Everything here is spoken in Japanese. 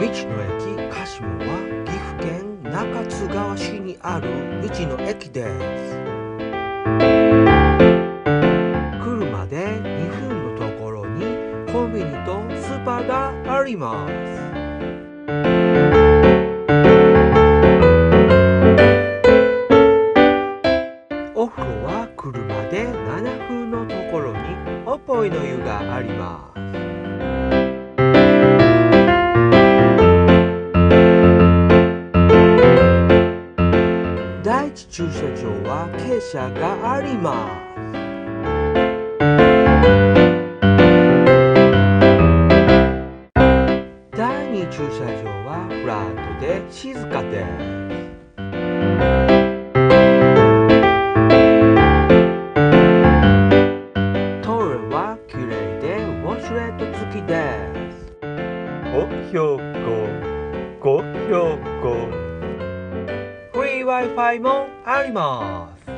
道の駅かしもは岐阜県中津川市にある道の駅です。車で2分のところにコンビニとスーパーがあります。お風呂は車で7分のところにおっぽいの湯があります。第一駐車場は傾斜があります。第二駐車場はフラットで静かです。トイレはきれいでウォシュレット付きです。高評価、高評価。フリー Wi-Fi もあります。